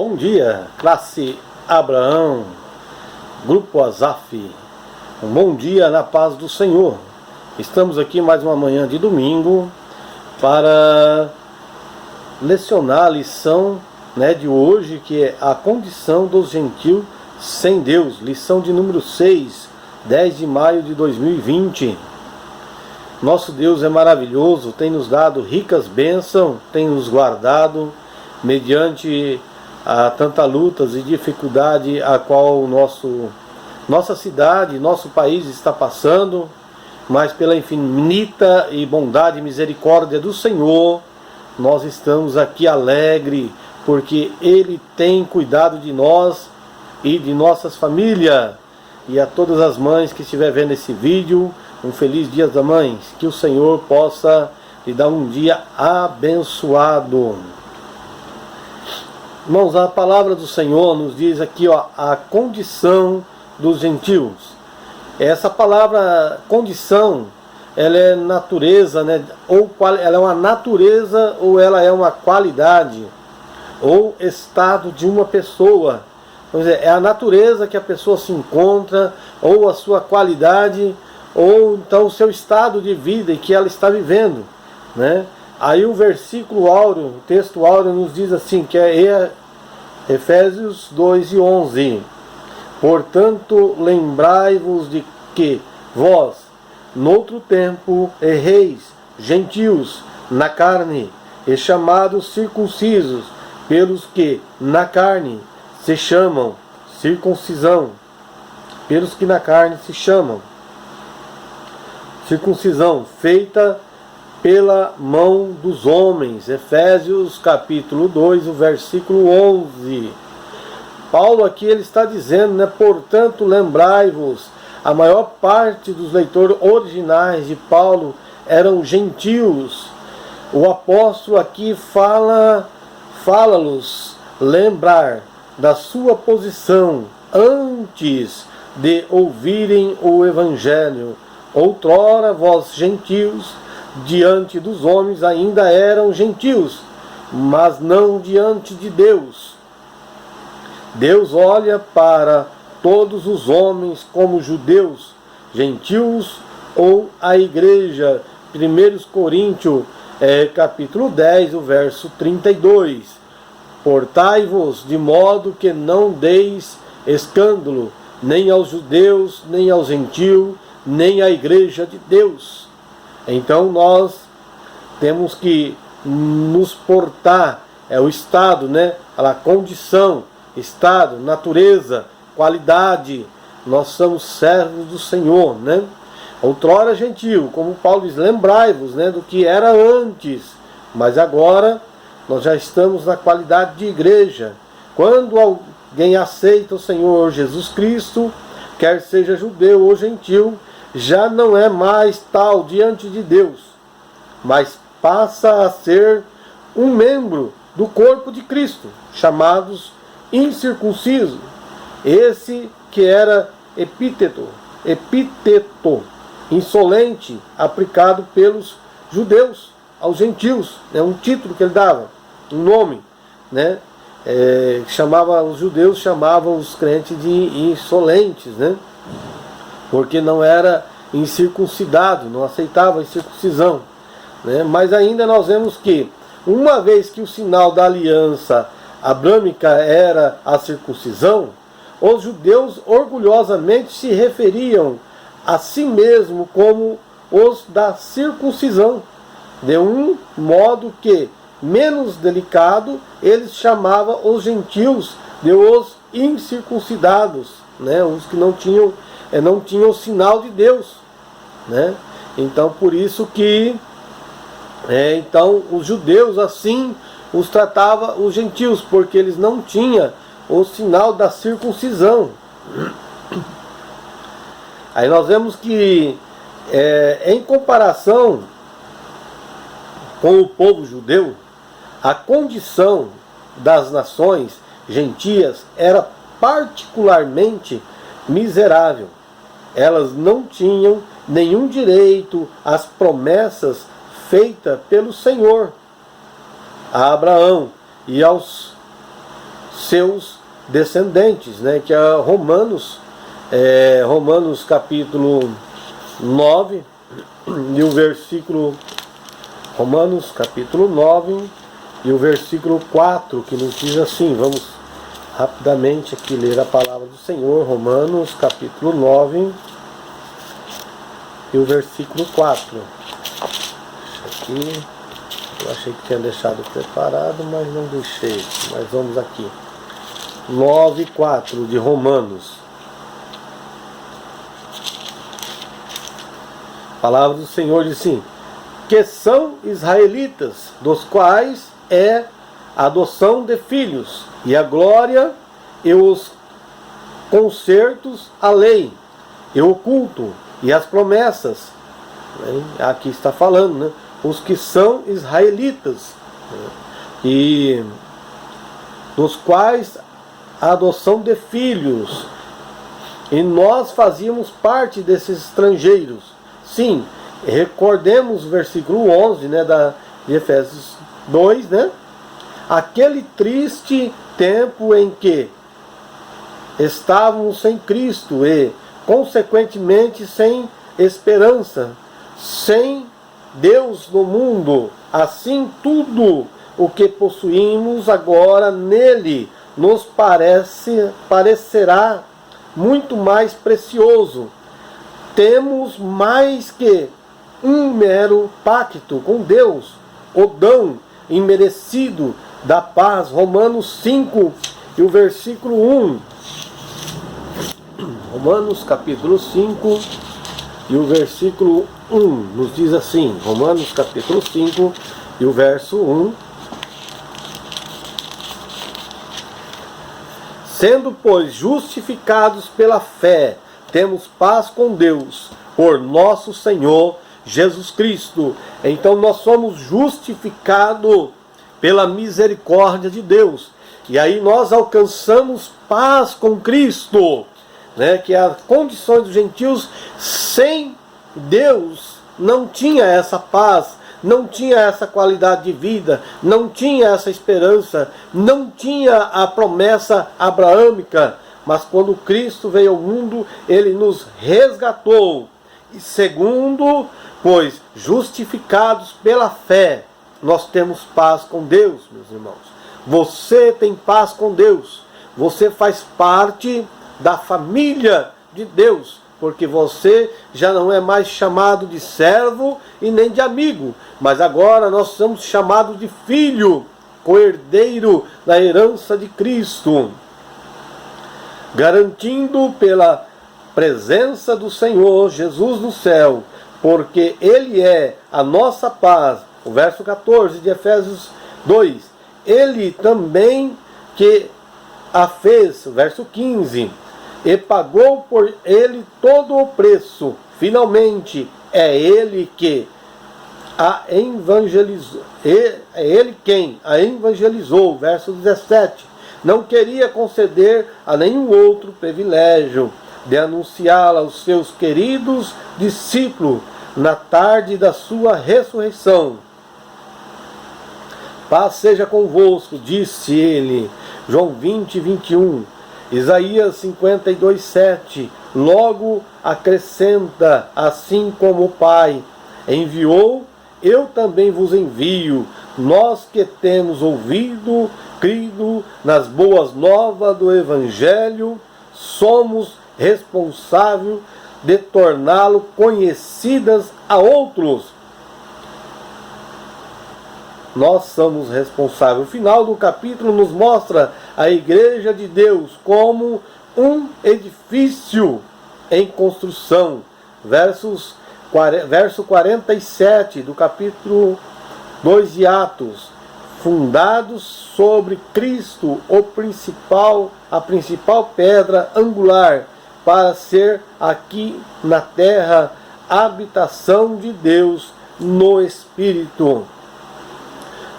Bom dia, classe Abraão, Grupo Asaf. Um bom dia na paz do Senhor. Estamos aqui mais uma manhã de domingo para lecionar a lição de hoje, que é a condição dos gentios sem Deus. Lição de número 6, 10 de maio de 2020. Nosso Deus é maravilhoso, tem nos dado ricas bênçãos, tem nos guardado mediante a tanta lutas e dificuldade a qual nossa cidade, nosso país está passando, mas pela infinita e bondade e misericórdia do Senhor, nós estamos aqui alegres, porque Ele tem cuidado de nós e de nossas famílias. E a todas as mães que estiver vendo esse vídeo, um feliz Dia das Mães, que o Senhor possa lhe dar um dia abençoado. Irmãos, a palavra do Senhor nos diz aqui, a condição dos gentios. Essa palavra condição, ela é natureza, ou ela é uma natureza, ou ela é uma qualidade, ou estado de uma pessoa. Quer dizer, é a natureza que a pessoa se encontra, ou a sua qualidade, ou então o seu estado de vida que ela está vivendo, Aí o versículo áureo, o texto áureo nos diz assim, que é Efésios 2:11. Portanto, lembrai-vos de que vós, noutro tempo, erreis, gentios, na carne, e chamados circuncisos, pelos que na carne se chamam circuncisão, pelos que na carne se chamam circuncisão, feita pela mão dos homens. Efésios capítulo 2, o versículo 11. Paulo aqui ele está dizendo, portanto lembrai-vos. A maior parte dos leitores originais de Paulo eram gentios. O apóstolo aqui fala-los lembrar da sua posição antes de ouvirem o evangelho. Outrora vós gentios, diante dos homens ainda eram gentios, mas não diante de Deus. Deus olha para todos os homens como judeus, gentios ou a igreja. 1 Coríntios capítulo 10, o verso 32. Portai-vos de modo que não deis escândalo, nem aos judeus, nem aos gentios, nem à igreja de Deus. Então nós temos que nos portar, é o estado, a condição, estado, natureza, qualidade. Nós somos servos do Senhor, Outrora gentil, como Paulo diz, lembrai-vos, do que era antes, mas agora nós já estamos na qualidade de igreja. Quando alguém aceita o Senhor Jesus Cristo, quer seja judeu ou gentil, já não é mais tal diante de Deus, mas passa a ser um membro do corpo de Cristo, chamados incircuncisos. Esse que era epíteto, insolente, aplicado pelos judeus aos gentios, um título que ele dava, um nome, os judeus chamavam os crentes de insolentes, porque não era incircuncidado, não aceitava a circuncisão. Mas ainda nós vemos que, uma vez que o sinal da aliança abrâmica era a circuncisão, os judeus orgulhosamente se referiam a si mesmos como os da circuncisão, de um modo que, menos delicado, eles chamavam os gentios de os incircuncidados, os que não tinham o sinal de Deus, Então por isso que então os judeus assim os tratavam os gentios, porque eles não tinham o sinal da circuncisão. Aí nós vemos que em comparação com o povo judeu, a condição das nações gentias era particularmente miserável. Elas não tinham nenhum direito às promessas feitas pelo Senhor a Abraão e aos seus descendentes, né? Que é Romanos capítulo 9 e o versículo Romanos capítulo 9 e o versículo 4, que nos diz assim. Vamos rapidamente aqui ler a palavra do Senhor. Romanos capítulo 9 e o versículo 4. Aqui, eu achei que tinha deixado preparado, mas não deixei. Mas vamos aqui. 9:4 de Romanos. A palavra do Senhor diz assim: que são israelitas, dos quais é a adoção de filhos, e a glória, e os concertos, a lei, e o culto, e as promessas. Aqui está falando, né? Os que são israelitas, e dos quais a adoção de filhos, e nós fazíamos parte desses estrangeiros. Sim, recordemos o versículo 11, né, de Efésios 2, né? Aquele triste tempo em que estávamos sem Cristo e, consequentemente, sem esperança, sem Deus no mundo. Assim, tudo o que possuímos agora nele nos parecerá muito mais precioso. Temos mais que um mero pacto com Deus, o dom imerecido da paz. Romanos 5 e o versículo 1. Romanos capítulo 5 e o versículo 1 nos diz assim. Romanos capítulo 5 e o verso 1. Sendo, pois, justificados pela fé, temos paz com Deus, por nosso Senhor Jesus Cristo. Então nós somos justificados pela misericórdia de Deus. E aí nós alcançamos paz com Cristo, né? Que as condições dos gentios sem Deus não tinha essa paz, não tinha essa qualidade de vida, não tinha essa esperança, não tinha a promessa abraâmica. Mas quando Cristo veio ao mundo, Ele nos resgatou. E segundo, pois, justificados pela fé, nós temos paz com Deus, meus irmãos. Você tem paz com Deus. Você faz parte da família de Deus, porque você já não é mais chamado de servo e nem de amigo, mas agora nós somos chamados de filho, co-herdeiro da herança de Cristo, garantindo pela presença do Senhor Jesus no céu, porque Ele é a nossa paz. O verso 14 de Efésios 2. Ele também que a fez, verso 15, e pagou por ele todo o preço. Finalmente, é Ele que a evangelizou. É Ele quem a evangelizou, verso 17. Não queria conceder a nenhum outro privilégio de anunciá-la aos seus queridos discípulos na tarde da sua ressurreição. Paz seja convosco, disse ele. João 20, 21. Isaías 52, 7. Logo acrescenta, assim como o Pai enviou, eu também vos envio. Nós que temos ouvido, crido nas boas novas do Evangelho, somos responsáveis de torná-lo conhecidas a outros. Nós somos responsáveis. O final do capítulo nos mostra a Igreja de Deus como um edifício em construção. Verso 47 do capítulo 2 de Atos. Fundados sobre Cristo, a principal pedra angular, para ser aqui na terra habitação de Deus no Espírito.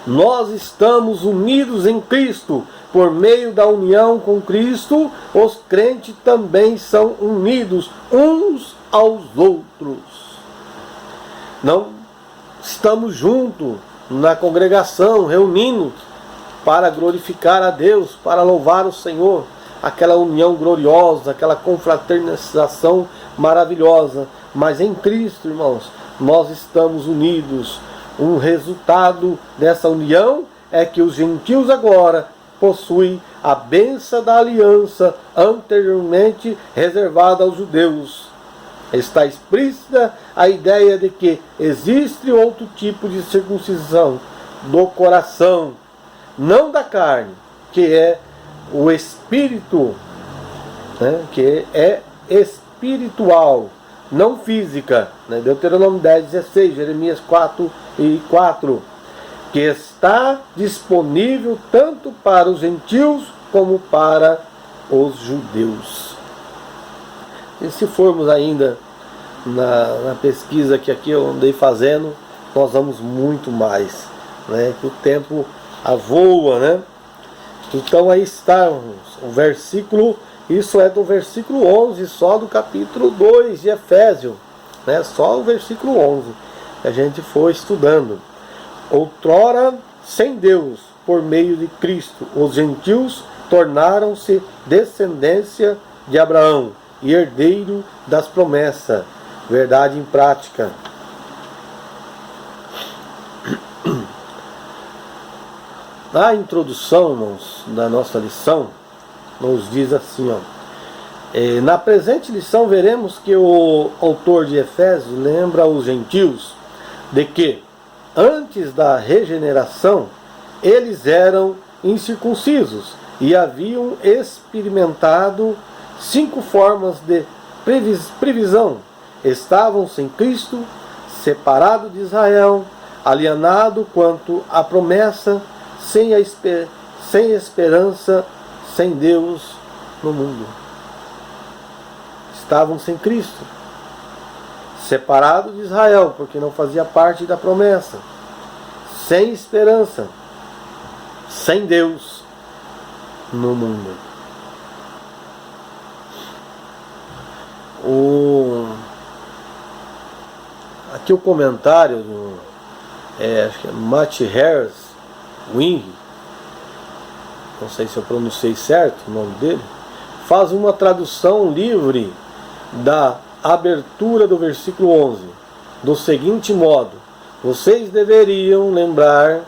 Nós estamos unidos em Cristo. Por meio da união com Cristo, os crentes também são unidos uns aos outros. Não estamos juntos na congregação, reunindo para glorificar a Deus, para louvar o Senhor, aquela união gloriosa, aquela confraternização maravilhosa. Mas em Cristo, irmãos, nós estamos unidos. Um resultado dessa união é que os gentios agora possuem a bênção da aliança anteriormente reservada aos judeus. Está explícita a ideia de que existe outro tipo de circuncisão do coração, não da carne, que é o espírito, né? Que é espiritual, não física, né? Deuteronômio 10:16, Jeremias 4:4, que está disponível tanto para os gentios como para os judeus. E se formos ainda na pesquisa que aqui eu andei fazendo, nós vamos muito mais, né? Que o tempo voa, né? Então aí está o versículo, isso é do versículo 11, só do capítulo 2 de Efésios, né? Só o versículo 11 que a gente foi estudando. Outrora, sem Deus, por meio de Cristo, os gentios tornaram-se descendência de Abraão e herdeiro das promessas. Verdade em prática. Na introdução, irmãos, da nossa lição, nos diz assim, ó, na presente lição veremos que o autor de Efésios lembra os gentios de que, antes da regeneração, eles eram incircuncisos e haviam experimentado 5 formas de previsão. Estavam sem Cristo, separados de Israel, alienados quanto à promessa, sem esperança, sem Deus no mundo. Estavam sem Cristo, separados de Israel, porque não fazia parte da promessa, sem esperança, sem Deus no mundo. Aqui o comentário do acho que é Matt Harris Wing, não sei se eu pronunciei certo o nome dele, faz uma tradução livre da abertura do versículo 11 do seguinte modo: vocês deveriam lembrar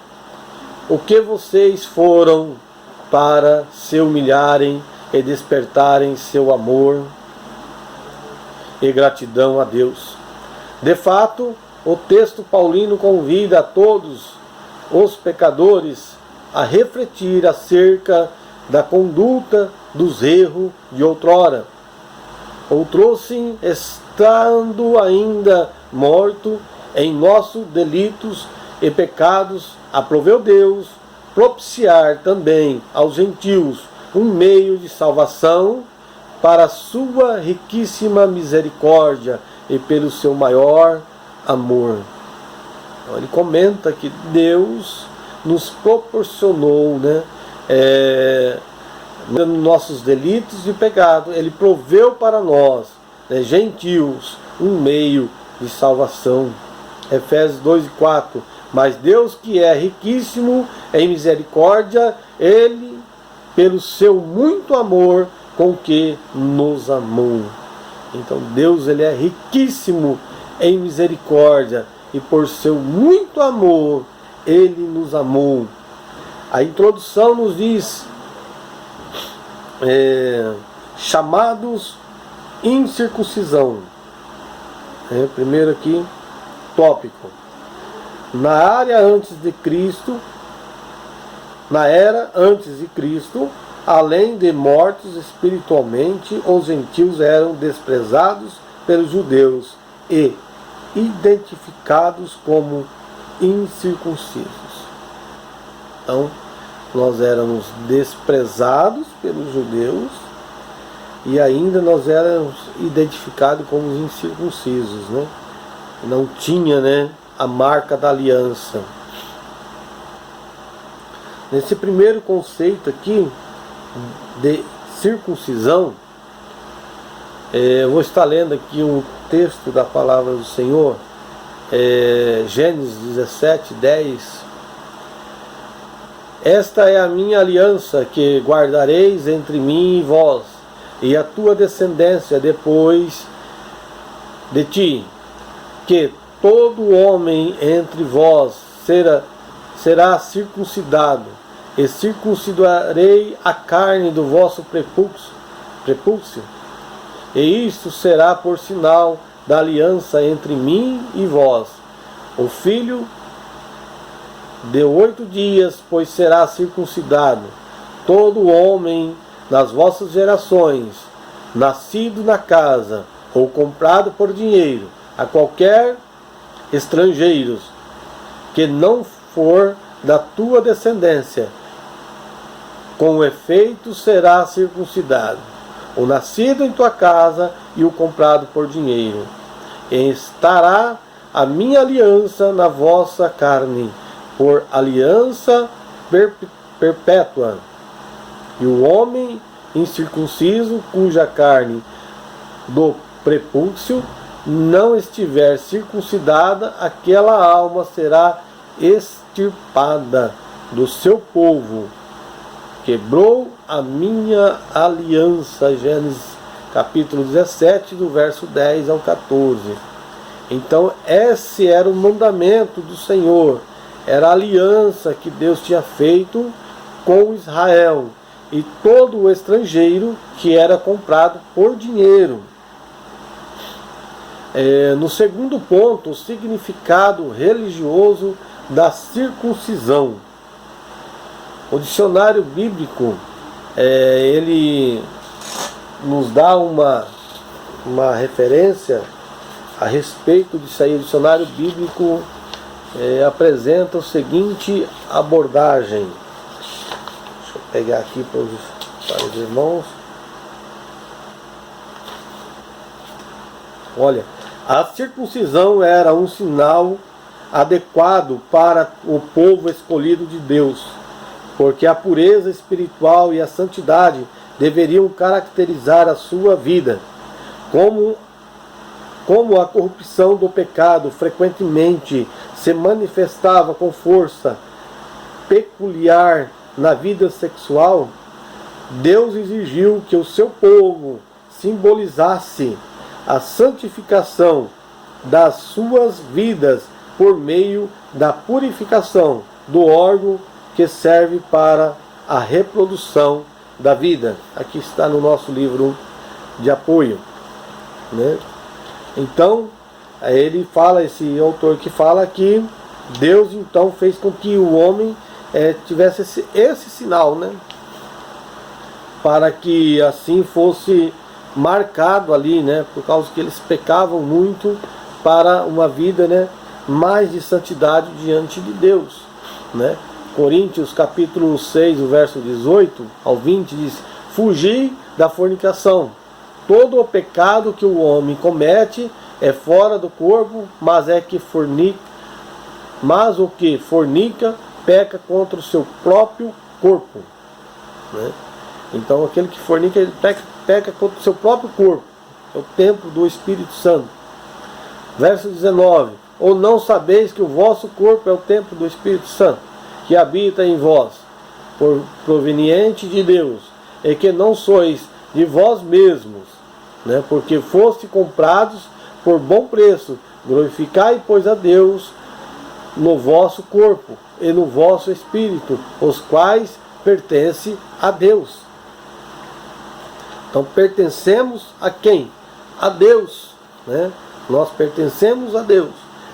o que vocês foram para se humilharem e despertarem seu amor e gratidão a Deus. De fato, o texto paulino convida a todos os pecadores a refletir acerca da conduta dos erros de outrora. Outrossim, estando ainda morto em nossos delitos e pecados, aproveu Deus propiciar também aos gentios um meio de salvação para a sua riquíssima misericórdia e pelo seu maior amor. Então, ele comenta que Deus nos proporcionou, né, nossos delitos e pecados, ele proveu para nós, né, gentios, um meio de salvação. Efésios 2:4. Mas Deus, que é riquíssimo em misericórdia, ele, pelo seu muito amor com que nos amou. Então Deus, ele é riquíssimo em misericórdia e por seu muito amor ele nos amou. A introdução nos diz chamados incircuncisão. Primeiro aqui, tópico. Na era antes de Cristo, além de mortos espiritualmente, os gentios eram desprezados pelos judeus e identificados como incircuncisos. Então, nós éramos desprezados pelos judeus e ainda nós éramos identificados como incircuncisos, né? Não tinha, né, a marca da aliança. Nesse primeiro conceito aqui de circuncisão, eu vou estar lendo aqui um texto da palavra do Senhor, Gênesis 17:10. Esta é a minha aliança que guardareis entre mim e vós, e a tua descendência depois de ti, que todo homem entre vós será circuncidado, e circuncidarei a carne do vosso prepúcio, e isto será por sinal da aliança entre mim e vós. O filho de 8 dias, pois será circuncidado, todo homem nas vossas gerações, nascido na casa, ou comprado por dinheiro, a qualquer estrangeiro, que não for da tua descendência, com efeito será circuncidado, o nascido em tua casa e o comprado por dinheiro. E estará a minha aliança na vossa carne, por aliança perpétua. E o homem incircunciso, cuja carne do prepúcio não estiver circuncidada, aquela alma será extirpada do seu povo. Quebrou a minha aliança. Gênesis capítulo 17, do verso 10 ao 14. Então esse era o mandamento do Senhor, era a aliança que Deus tinha feito com Israel e todo o estrangeiro que era comprado por dinheiro. No segundo ponto, o significado religioso da circuncisão. O dicionário bíblico, ele nos dá uma referência a respeito disso aí. O dicionário bíblico apresenta o seguinte abordagem. Deixa eu pegar aqui para os irmãos. Olha, a circuncisão era um sinal adequado para o povo escolhido de Deus, porque a pureza espiritual e a santidade deveriam caracterizar a sua vida. Como a corrupção do pecado frequentemente se manifestava com força peculiar na vida sexual, Deus exigiu que o seu povo simbolizasse a santificação das suas vidas por meio da purificação do órgão que serve para a reprodução da vida. Aqui está no nosso livro de apoio, né? Então, ele fala, esse autor que fala que Deus então fez com que o homem tivesse esse sinal, né? Para que assim fosse marcado ali, né? Por causa que eles pecavam muito, para uma vida, né, mais de santidade diante de Deus, né? Coríntios capítulo 6, o verso 18 ao 20 diz: fugir da fornicação. Todo o pecado que o homem comete é fora do corpo, mas o que fornica peca contra o seu próprio corpo, né? Então aquele que fornica, ele peca contra o seu próprio corpo, é o templo do Espírito Santo. Verso 19: ou não sabeis que o vosso corpo é o templo do Espírito Santo, que habita em vós, proveniente de Deus, e que não sois de vós mesmos, né? Porque foste comprados por bom preço. Glorificai, pois, a Deus no vosso corpo e no vosso espírito, os quais pertencem a Deus. Então pertencemos a quem? A Deus, né? Nós pertencemos a Deus.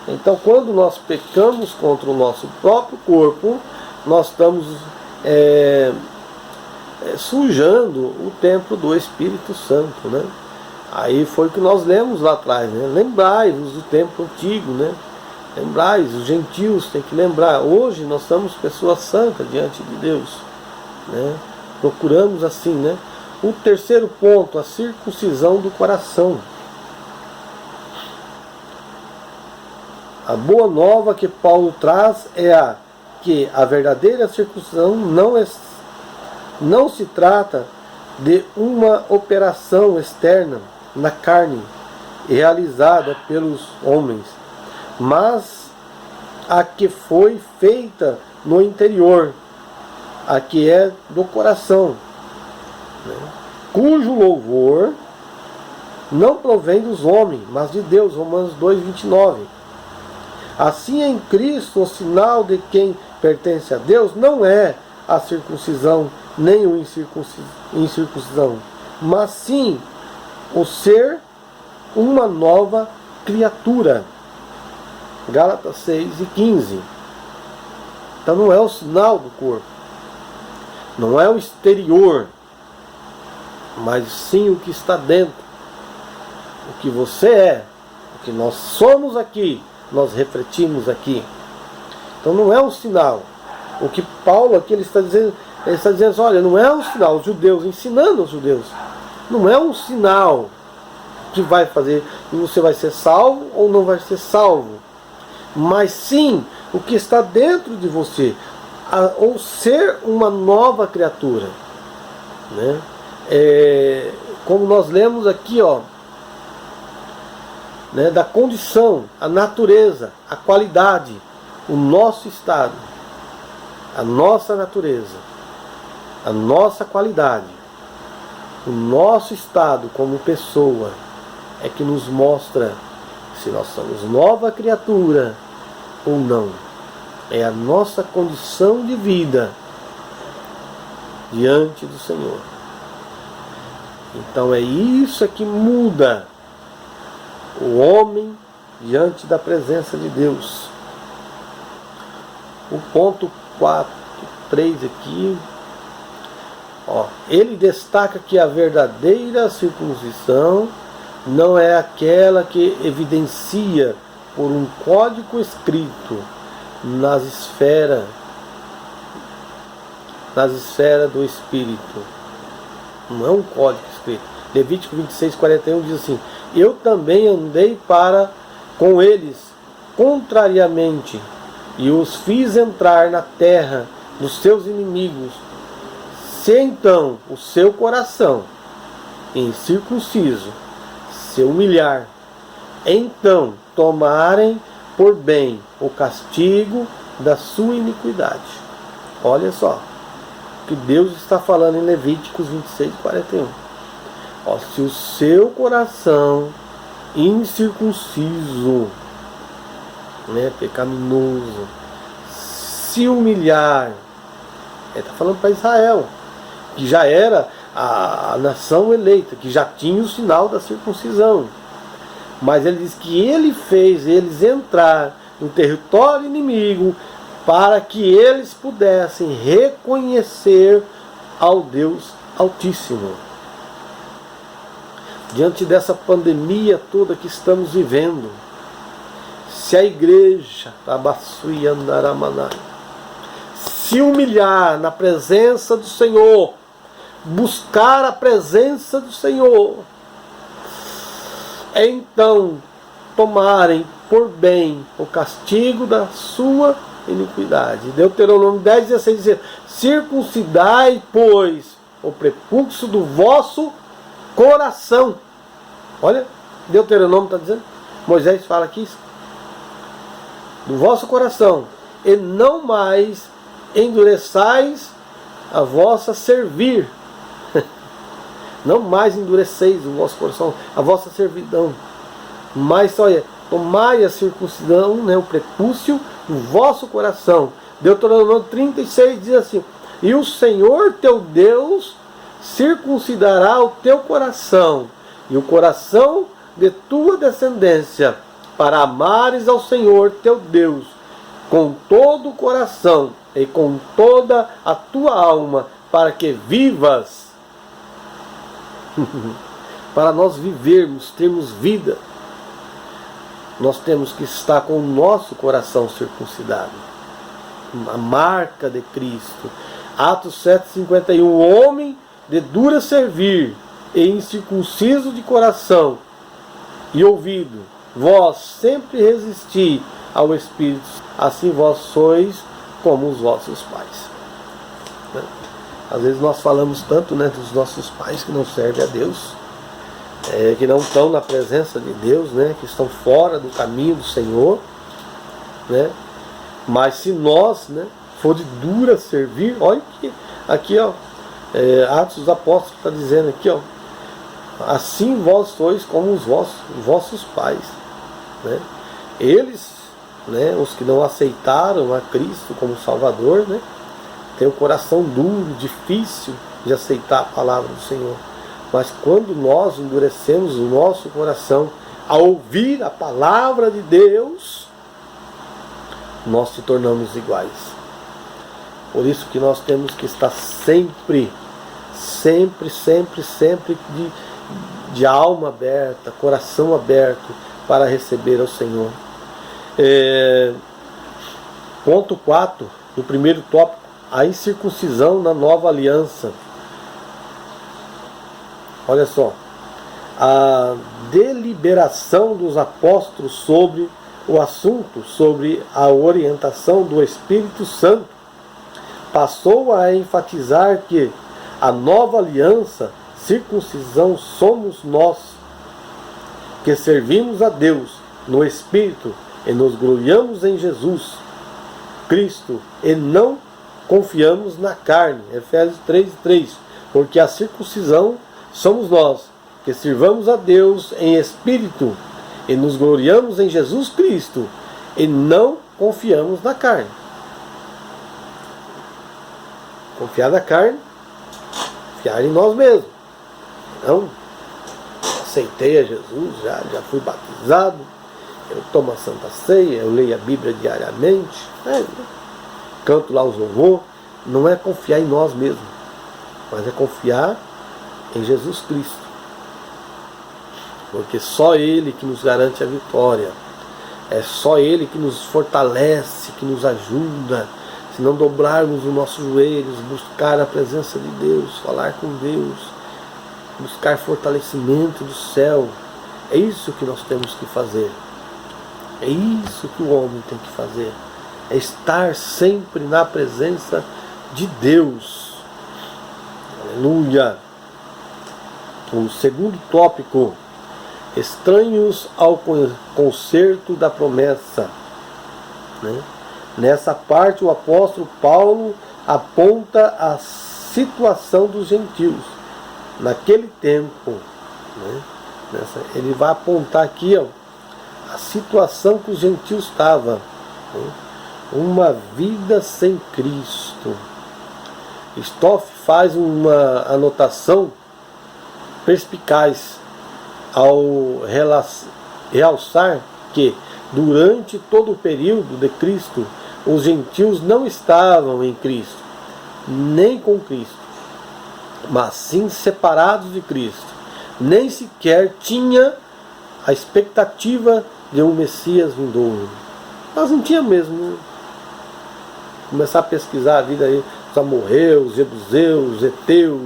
Então quando nós pecamos contra o nosso próprio corpo, nós estamos sujando o templo do Espírito Santo, né? Aí foi o que nós lemos lá atrás, né? Lembrai-vos do templo antigo, né? Lembrai-vos, os gentios têm que lembrar. Hoje nós somos pessoas santas diante de Deus, né? Procuramos assim, né? O terceiro ponto, a circuncisão do coração. A boa nova que Paulo traz é que a verdadeira circuncisão não se trata de uma operação externa na carne realizada pelos homens, mas a que foi feita no interior, a que é do coração, né? Cujo louvor não provém dos homens, mas de Deus. Romanos 2:29. Assim, em Cristo, o sinal de quem pertence a Deus não é a circuncisão nem o incircuncisão, mas sim o ser uma nova criatura. Gálatas 6:15. Então não é o sinal do corpo, não é o exterior, mas sim o que está dentro, o que você é, o que nós somos aqui, nós refletimos aqui. Então não é um sinal. O que Paulo aqui ele está dizendo assim, olha, não é um sinal, os judeus, ensinando os judeus, não é um sinal que vai fazer que você vai ser salvo ou não vai ser salvo, mas sim o que está dentro de você, ou ser uma nova criatura, né? Como nós lemos aqui, ó, né, da condição, a natureza, a qualidade, o nosso estado, a nossa natureza, a nossa qualidade, o nosso estado como pessoa é que nos mostra se nós somos nova criatura ou não. É a nossa condição de vida diante do Senhor. Então é isso que muda o homem diante da presença de Deus. O ponto 3 aqui, ó, ele destaca que a verdadeira circuncisão não é aquela que evidencia por um código escrito nas esferas do Espírito. Não é um código escrito. Levítico 26:41 diz assim: eu também andei com eles contrariamente, e os fiz entrar na terra dos seus inimigos. Se então o seu coração incircunciso se humilhar, então tomarem por bem o castigo da sua iniquidade. Olha só o que Deus está falando em Levíticos 26:41. Ó, se o seu coração incircunciso, né, pecaminoso, se humilhar, ele está falando para Israel, que já era a nação eleita, que já tinha o sinal da circuncisão. Mas ele diz que ele fez eles entrar no território inimigo para que eles pudessem reconhecer ao Deus Altíssimo. Diante dessa pandemia toda que estamos vivendo, se a igreja se humilhar na presença do Senhor, buscar a presença do Senhor, então tomarem por bem o castigo da sua iniquidade. Deuteronômio 10:16 diz: circuncidai, pois, o prepúcio do vosso coração. Olha, Deuteronômio está dizendo, Moisés fala aqui isso, do vosso coração, e não mais endureçais a vossa servir. Não mais endureceis o vosso coração, a vossa servidão, mas olha, tomai a circuncisão, né, o prepúcio do vosso coração. Deuteronômio 36 diz assim: e o Senhor teu Deus circuncidará o teu coração e o coração de tua descendência, para amares ao Senhor teu Deus com todo o coração e com toda a tua alma, para que vivas. Para nós vivermos, termos vida, nós temos que estar com o nosso coração circuncidado, a marca de Cristo. Atos 7:51, o homem de dura servir e incircunciso de coração e ouvido, vós sempre resisti ao Espírito, assim vós sois como os vossos pais. Às vezes nós falamos tanto, né, dos nossos pais que não servem a Deus, que não estão na presença de Deus, né, que estão fora do caminho do Senhor, né? Mas se nós, né, for de dura servir, olha aqui, ó, Atos dos Apóstolos está dizendo aqui, ó, assim vós sois como os vossos pais, né? Eles, né, os que não aceitaram a Cristo como Salvador, né, têm o coração duro, difícil de aceitar a palavra do Senhor. Mas quando nós endurecemos o nosso coração a ouvir a palavra de Deus, nós se tornamos iguais. Por isso que nós temos que estar sempre de alma aberta, coração aberto para receber ao Senhor. Ponto 4, no primeiro tópico, a incircuncisão na nova aliança. Olha só, a deliberação dos apóstolos sobre o assunto, sobre a orientação do Espírito Santo, passou a enfatizar que a nova aliança, circuncisão, somos nós, que servimos a Deus no Espírito e nos gloriamos em Jesus Cristo e não confiamos na carne. Efésios 3:3. Porque a circuncisão somos nós, que servamos a Deus em Espírito e nos gloriamos em Jesus Cristo e não confiamos na carne. Confiar na carne, confiar em nós mesmos. Não, aceitei a Jesus, já fui batizado, eu tomo a Santa Ceia, eu leio a Bíblia diariamente, canto lá os louvores. Não é confiar em nós mesmos, mas é confiar em Jesus Cristo. Porque só Ele que nos garante a vitória. É só Ele que nos fortalece, que nos ajuda. Se não dobrarmos os nossos joelhos, buscar a presença de Deus, falar com Deus, buscar fortalecimento do céu. É isso que nós temos que fazer. É isso que o homem tem que fazer. É estar sempre na presença de Deus. Aleluia. O segundo tópico, estranhos ao concerto da promessa, né? Nessa parte o apóstolo Paulo aponta a situação dos gentios naquele tempo, né? Ele vai apontar aqui, ó, a situação que os gentios estavam, né? Uma vida sem Cristo. Stoff faz uma anotação perspicaz ao realçar que durante todo o período de Cristo os gentios não estavam em Cristo, nem com Cristo, mas sim separados de Cristo. Nem sequer tinha a expectativa de um Messias vindouro. Nós não tínhamos mesmo. Começar a pesquisar a vida aí, os amorreus, jebuseus, heteus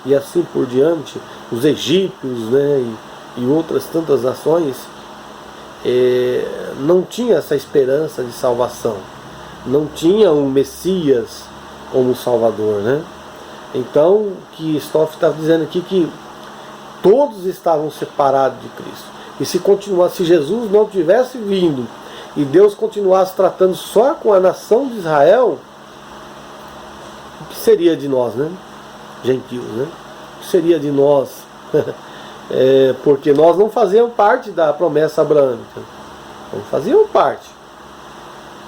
e assim por diante, os egípcios, né, e outras tantas nações, não tinha essa esperança de salvação, não tinha um Messias como Salvador, né? Então, o que Stoff está dizendo aqui, que todos estavam separados de Cristo. E se Jesus não tivesse vindo e Deus continuasse tratando só com a nação de Israel, o que seria de nós, né? Gentios, né? O que seria de nós? Porque nós não fazíamos parte da promessa abraâmica. Não fazíamos parte,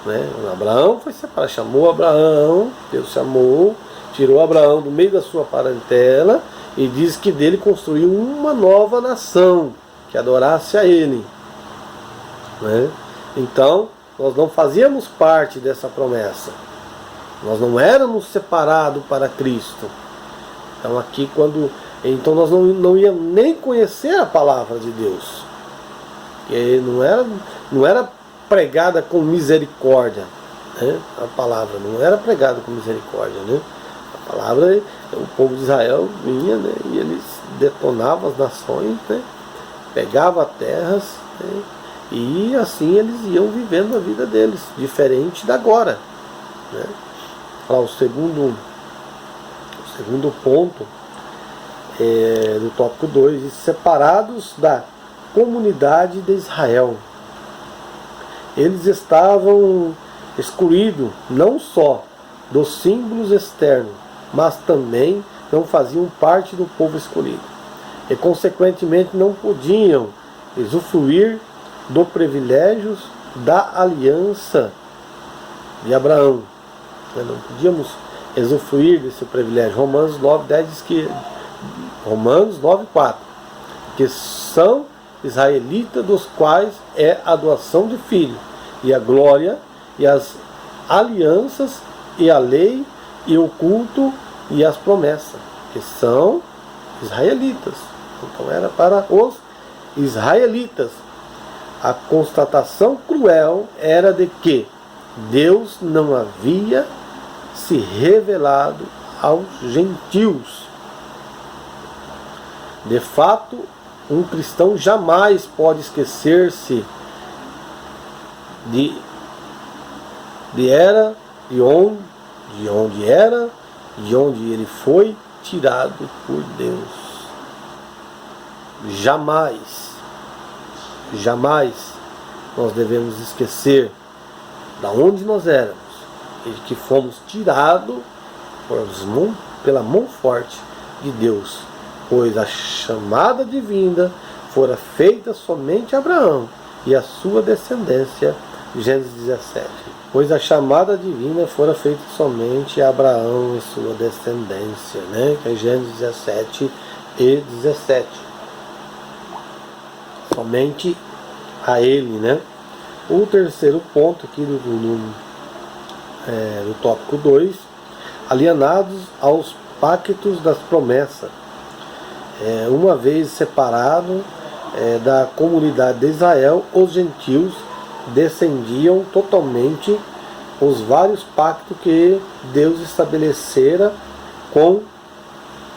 né? Abraão foi separado, chamou Abraão, Deus chamou, tirou Abraão do meio da sua parentela e diz que dele construiu uma nova nação que adorasse a ele, né? Então, nós não fazíamos parte dessa promessa. Nós não éramos separados para Cristo. Então aqui então nós não íamos nem conhecer a palavra de Deus. E não era pregada com misericórdia, né? A palavra não era pregada com misericórdia, né? A palavra, o povo de Israel vinha, né? E eles detonavam as nações, né? Pegavam terras, né? E assim eles iam vivendo a vida deles, diferente da agora, né? O segundo ponto do tópico 2, separados da comunidade de Israel. Eles estavam excluídos não só dos símbolos externos, mas também não faziam parte do povo escolhido. E, consequentemente, não podiam usufruir dos privilégios da aliança de Abraão. Não podíamos usufruir desse privilégio. Romanos 9:10 diz que Romanos 9:4, que são israelitas, dos quais é a doação de filho, e a glória, e as alianças, e a lei, e o culto, e as promessas, que são israelitas. Então era para os israelitas. A constatação cruel era de que Deus não havia se revelado aos gentios. De fato, um cristão jamais pode esquecer-se de onde era, de onde ele foi tirado por Deus. Jamais nós devemos esquecer da onde nós éramos e de que fomos tirados pela mão forte de Deus, pois a chamada divina fora feita somente a Abraão e a sua descendência. Gênesis 17. Pois a chamada divina fora feita somente a Abraão e sua descendência, né? Que é Gênesis 17 e 17. Somente a ele, né? O terceiro ponto aqui do tópico 2, alienados aos pactos das promessas. Uma vez separado da comunidade de Israel, os gentios descendiam totalmente os vários pactos que Deus estabelecera com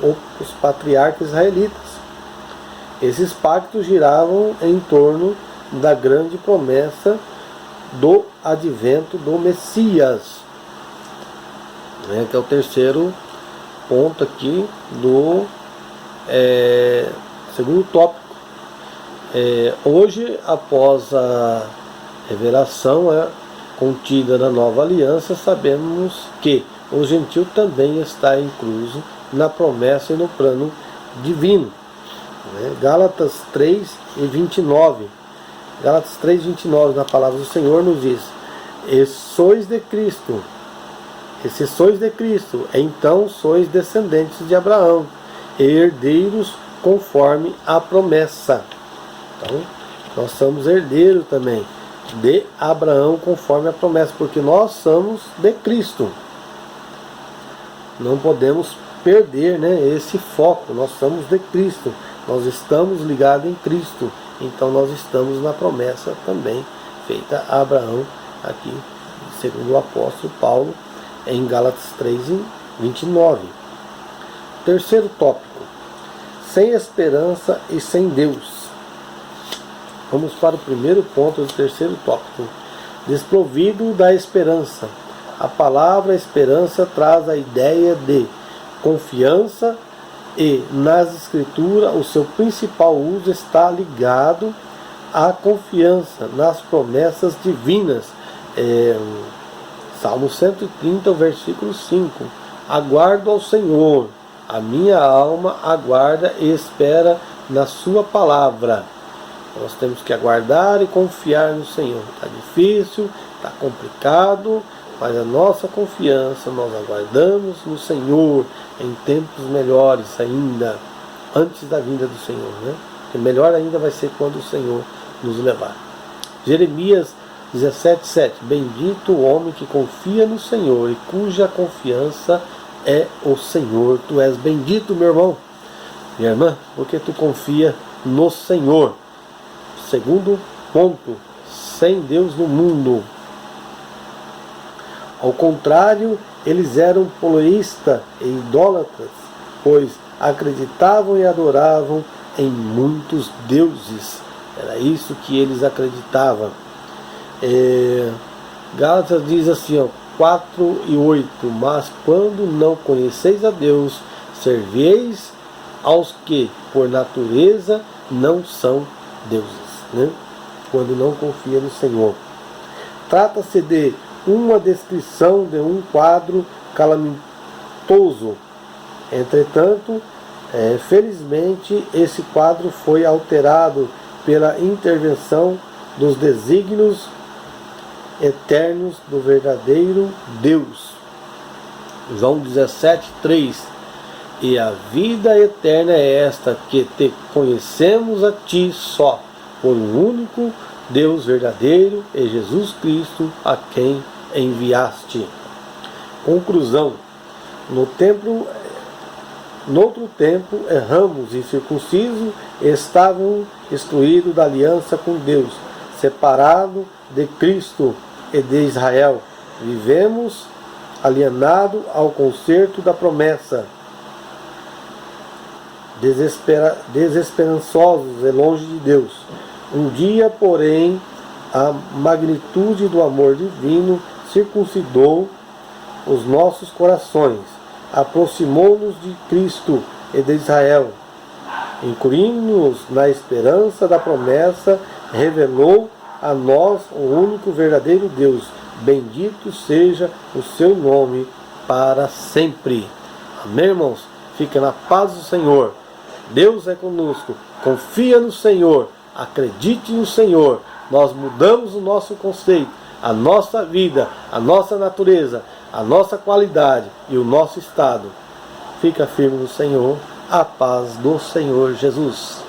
os patriarcas israelitas. Esses pactos giravam em torno da grande promessa do advento do Messias, né, que é o terceiro ponto aqui do segundo tópico. Hoje, após a revelação contida na nova aliança, sabemos que o gentio também está incluso na promessa e no plano divino. Gálatas 3:29. Gálatas 3:29, na palavra do Senhor, nos diz: E sois de Cristo. E se sois de Cristo, então sois descendentes de Abraão, e herdeiros conforme a promessa. Então, nós somos herdeiros também de Abraão conforme a promessa, porque nós somos de Cristo. Não podemos perder, né, esse foco. Nós somos de Cristo. Nós estamos ligados em Cristo. Então nós estamos na promessa também feita a Abraão, aqui, segundo o apóstolo Paulo, em Gálatas 3:29. Terceiro tópico: sem esperança e sem Deus. Vamos para o primeiro ponto do terceiro tópico: desprovido da esperança. A palavra esperança traz a ideia de confiança, e nas Escrituras o seu principal uso está ligado à confiança nas promessas divinas. Salmo 130, versículo 5: aguardo ao Senhor, a minha alma aguarda e espera na sua palavra. Nós temos que aguardar e confiar no Senhor. Está difícil, está complicado, mas a nossa confiança, nós aguardamos no Senhor em tempos melhores ainda, antes da vinda do Senhor, né? Porque melhor ainda vai ser quando o Senhor nos levar. Jeremias 17:7: bendito o homem que confia no Senhor e cuja confiança é o Senhor. Tu és bendito, meu irmão, minha irmã, porque tu confia no Senhor. Segundo ponto: sem Deus no mundo. Ao contrário, eles eram poloístas e idólatras, pois acreditavam e adoravam em muitos deuses. Era isso que eles acreditavam. Gálatas diz assim, 4:8: mas quando não conheceis a Deus, servieis aos que por natureza não são deuses, né? Quando não confia no Senhor. Trata-se de uma descrição de um quadro calamitoso. Entretanto, felizmente, esse quadro foi alterado pela intervenção dos desígnios eternos do verdadeiro Deus. João 17:3. E a vida eterna é esta, que te conhecemos a ti só, por um único Deus verdadeiro e Jesus Cristo, a quem enviaste. Conclusão. Noutro tempo, erramos incircuncisos e estavam excluídos da aliança com Deus, separados de Cristo e de Israel. Vivemos alienados ao concerto da promessa, desesperançosos e longe de Deus. Um dia, porém, a magnitude do amor divino circuncidou os nossos corações, aproximou-nos de Cristo e de Israel, incluindo-nos na esperança da promessa, revelou a nós o único verdadeiro Deus. Bendito seja o seu nome para sempre. Amém, irmãos? Fica na paz do Senhor. Deus é conosco. Confia no Senhor. Acredite no Senhor. Nós mudamos o nosso conceito, a nossa vida, a nossa natureza, a nossa qualidade e o nosso estado. Fica firme no Senhor. A paz do Senhor Jesus.